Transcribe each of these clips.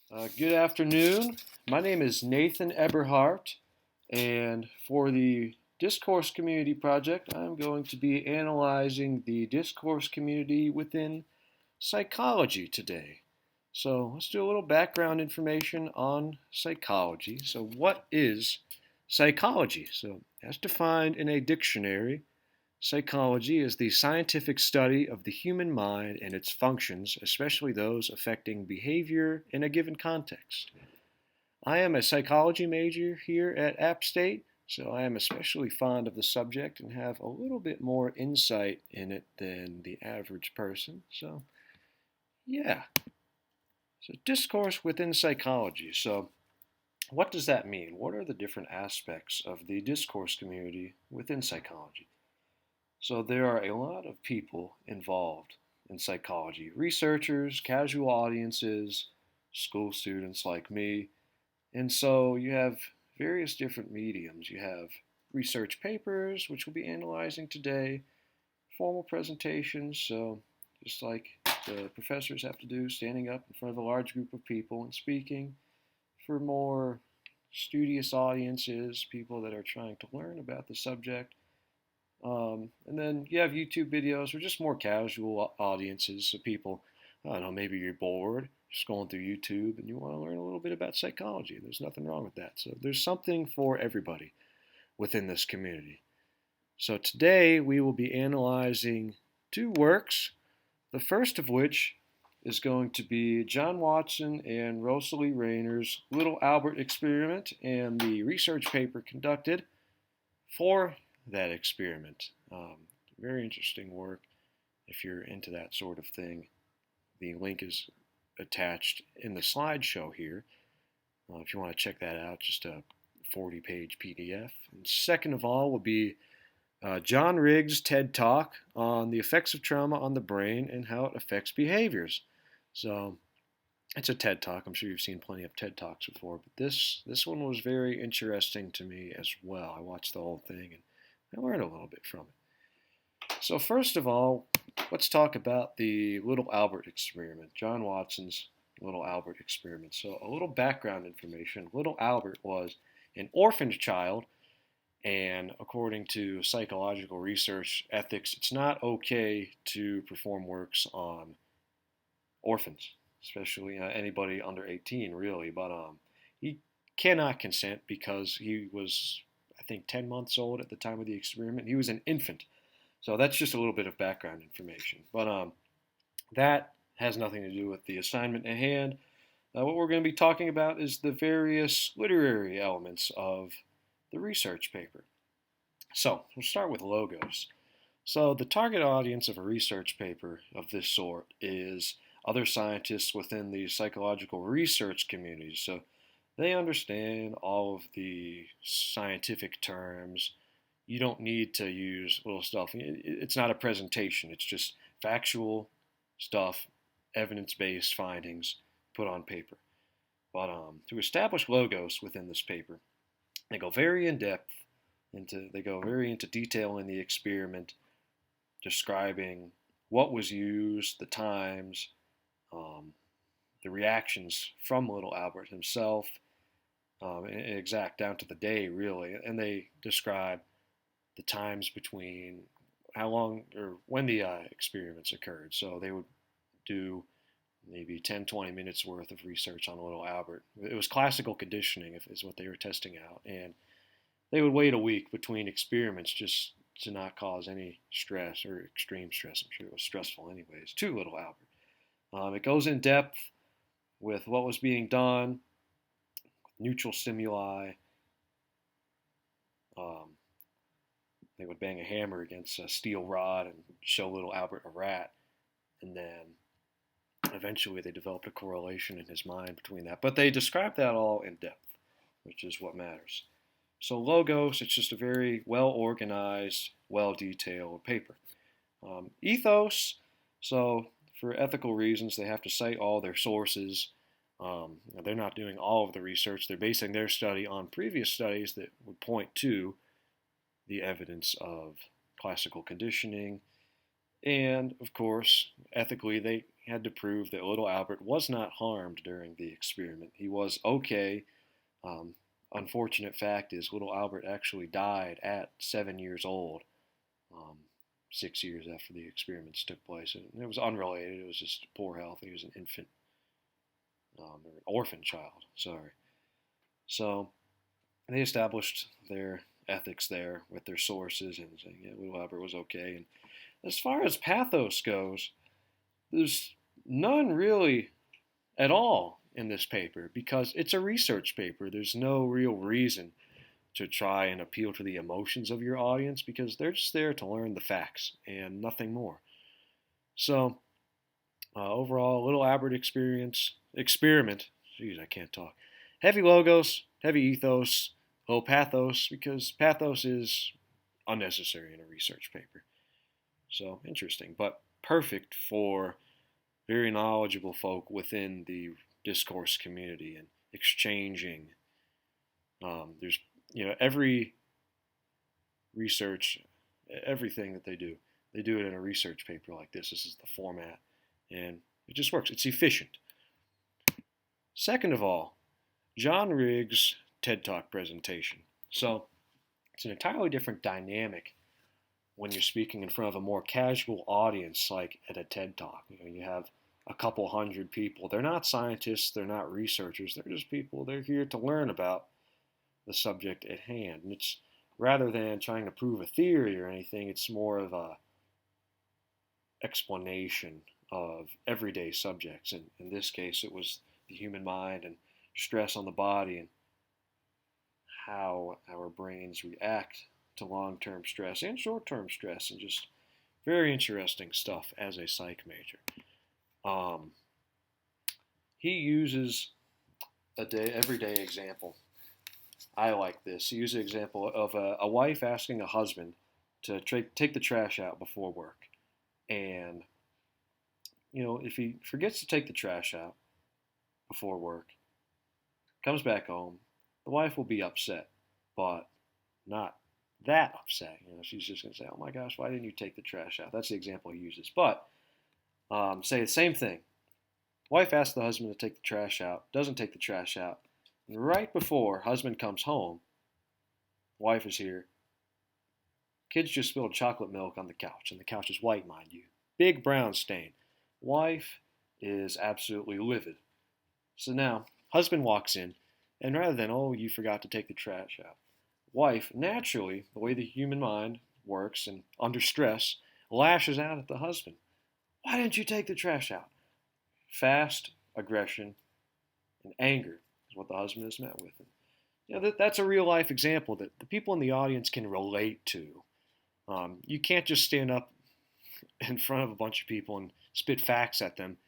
Good afternoon. My name is Nathan Eberhardt, and for the Discourse Community Project, I'm going to be analyzing the discourse community within psychology today. So let's do a little background information on psychology. So, what is psychology? So, as defined in a dictionary, psychology is the scientific study of the human mind and its functions, especially those affecting behavior in a given context. I am a psychology major here at App State, so I am especially fond of the subject and have a little bit more insight in it than the average person. So, yeah. So, discourse within psychology. So, what does that mean? What are the different aspects of the discourse community within psychology? So there are a lot of people involved in psychology researchers, casual audiences, school students like me. And so you have various different mediums. You have research papers, which we'll be analyzing today, formal presentations, so just like the professors have to do, standing up in front of a large group of people and speaking. For more studious audiences, people that are trying to learn about the subject, and then you have YouTube videos or just more casual audiences. So people, I don't know, maybe you're bored, just going through YouTube and you want to learn a little bit about psychology. There's nothing wrong with that. So there's something for everybody within this community. So today we will be analyzing two works, the first of which is going to be John Watson and Rosalie Rayner's Little Albert experiment and the research paper conducted for that experiment. Very interesting work if you're into that sort of thing. The link is attached in the slideshow here. If you want to check that out, just a 40-page PDF. And second of all will be John Riggs' TED Talk on the effects of trauma on the brain and how it affects behaviors. So it's a TED Talk. I'm sure you've seen plenty of TED Talks before, but this one was very interesting to me as well. I watched the whole thing and I learned a little bit from it. So first of all, let's talk about the Little Albert experiment, John Watson's Little Albert experiment. So a little background information. Little Albert was an orphaned child, and according to psychological research ethics, it's not okay to perform works on orphans, especially anybody under 18, really. But he cannot consent because he was, I think, 10 months old at the time of the experiment. He was an infant. So that's just a little bit of background information. But that has nothing to do with the assignment at hand. What we're going to be talking about is the various literary elements of the research paper. So we'll start with logos. So the target audience of a research paper of this sort is other scientists within the psychological research community. So they understand all of the scientific terms. You don't need to use little stuff. It's not a presentation. It's just factual stuff, evidence-based findings put on paper. But to establish logos within this paper, they go very in depth into detail in the experiment, describing what was used, the times, um, the reactions from little Albert himself, exact down to the day, really. And they describe the times between how long or when the experiments occurred. So they would do maybe 10, 20 minutes worth of research on little Albert. It was classical conditioning, is what they were testing out. And they would wait a week between experiments just to not cause any stress or extreme stress. I'm sure it was stressful, anyways, to little Albert. It goes in depth with what was being done, neutral stimuli. Um, they would bang a hammer against a steel rod and show little Albert a rat. And then eventually they developed a correlation in his mind between that. But they described that all in depth, which is what matters. So logos, it's just a very well organized, well detailed paper. Ethos, so for ethical reasons, they have to cite all their sources. They're not doing all of the research. They're basing their study on previous studies that would point to the evidence of classical conditioning. And of course, ethically, they had to prove that little Albert was not harmed during the experiment. He was okay. Um, Unfortunate fact is, little Albert actually died at 7 years old, um, 6 years after the experiments took place. And it was unrelated. It was just poor health. He was an infant, or an orphan child. Sorry. So they established their ethics there with their sources and saying, yeah, little Albert was okay. And as far as pathos goes, there's none really at all in this paper because it's a research paper. There's no real reason to try and appeal to the emotions of your audience because they're just there to learn the facts and nothing more. So, overall, little Albert experiment. Jeez, I can't talk. Heavy logos, heavy ethos, low pathos because pathos is unnecessary in a research paper. So interesting, but perfect for very knowledgeable folk within the discourse community and exchanging. There's, every research, everything that they do it in a research paper like this. This is the format, and it just works. It's efficient. Second of all, John Riggs' TED Talk presentation. So it's an entirely different dynamic when you're speaking in front of a more casual audience, like at a TED Talk. You have a couple hundred people. They're not scientists, they're not researchers, they're just people. They're here to learn about the subject at hand. And it's rather than trying to prove a theory or anything, it's more of a explanation of everyday subjects. And in this case, it was the human mind and stress on the body and how our brains react to long-term stress and short-term stress, and just very interesting stuff as a psych major. He uses everyday example. I like this. He uses an example of a wife asking a husband to take the trash out before work. And, if he forgets to take the trash out before work, comes back home, the wife will be upset, but not that upset. She's just going to say, oh my gosh, why didn't you take the trash out? That's the example he uses. But say the same thing. Wife asks the husband to take the trash out, doesn't take the trash out. And right before husband comes home, wife is here. Kids just spilled chocolate milk on the couch, and the couch is white, mind you. Big brown stain. Wife is absolutely livid. So now, husband walks in, and rather than, oh, you forgot to take the trash out, wife, naturally, the way the human mind works and under stress, lashes out at the husband. Why didn't you take the trash out? Fast aggression and anger is what the husband is met with. And, that's a real life example that the people in the audience can relate to. You can't just stand up in front of a bunch of people and spit facts at them,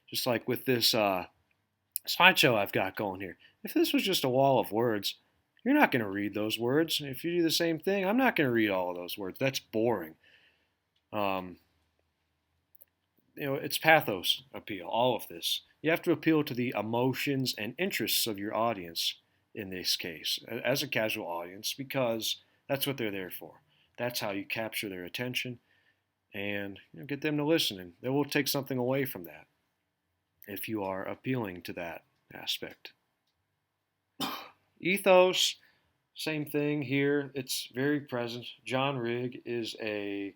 just like with this slideshow I've got going here. If this was just a wall of words, you're not going to read those words. If you do the same thing, I'm not going to read all of those words. That's boring. It's pathos appeal, all of this. You have to appeal to the emotions and interests of your audience in this case, as a casual audience, because that's what they're there for. That's how you capture their attention and get them to listen, and they will take something away from that if you are appealing to that aspect. Ethos, same thing here. It's very present. John Rigg is a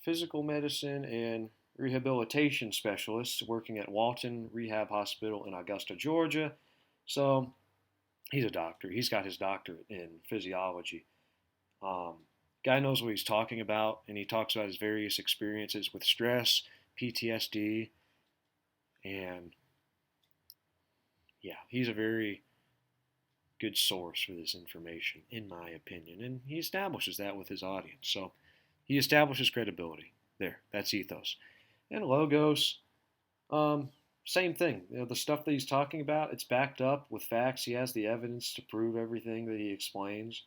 physical medicine and rehabilitation specialist working at Walton Rehab Hospital in Augusta, Georgia. So he's a doctor. He's got his doctorate in physiology. Guy knows what he's talking about, and he talks about his various experiences with stress, PTSD, and yeah, he's a very good source for this information, in my opinion, and he establishes that with his audience. So he establishes credibility. There, that's ethos. And logos, same thing. The stuff that he's talking about, it's backed up with facts. He has the evidence to prove everything that he explains.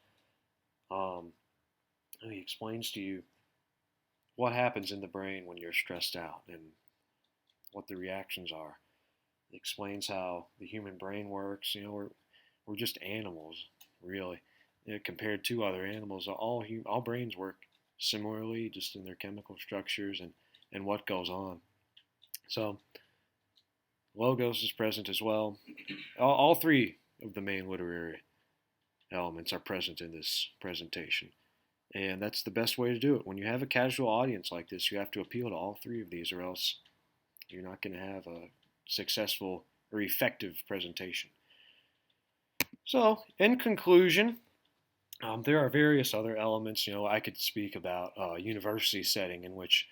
He explains to you what happens in the brain when you're stressed out and what the reactions are. He explains how the human brain works. We're just animals, really. Compared to other animals, all brains work similarly, just in their chemical structures and what goes on. So logos is present as well. All three of the main literary elements are present in this presentation. And that's the best way to do it. When you have a casual audience like this, you have to appeal to all three of these, or else you're not going to have a successful or effective presentation. So, in conclusion, there are various other elements. I could speak about a university setting in which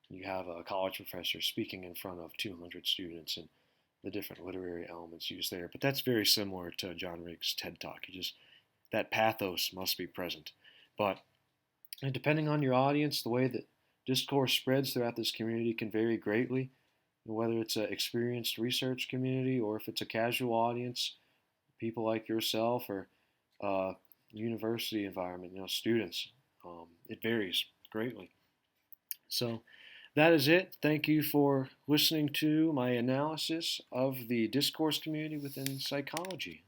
you have a college professor speaking in front of 200 students and the different literary elements used there. But that's very similar to John Riggs' TED Talk. That pathos must be present. But depending on your audience, the way that discourse spreads throughout this community can vary greatly. Whether it's an experienced research community or if it's a casual audience, people like yourself or university environment, students, it varies greatly. So that is it. Thank you for listening to my analysis of the discourse community within psychology.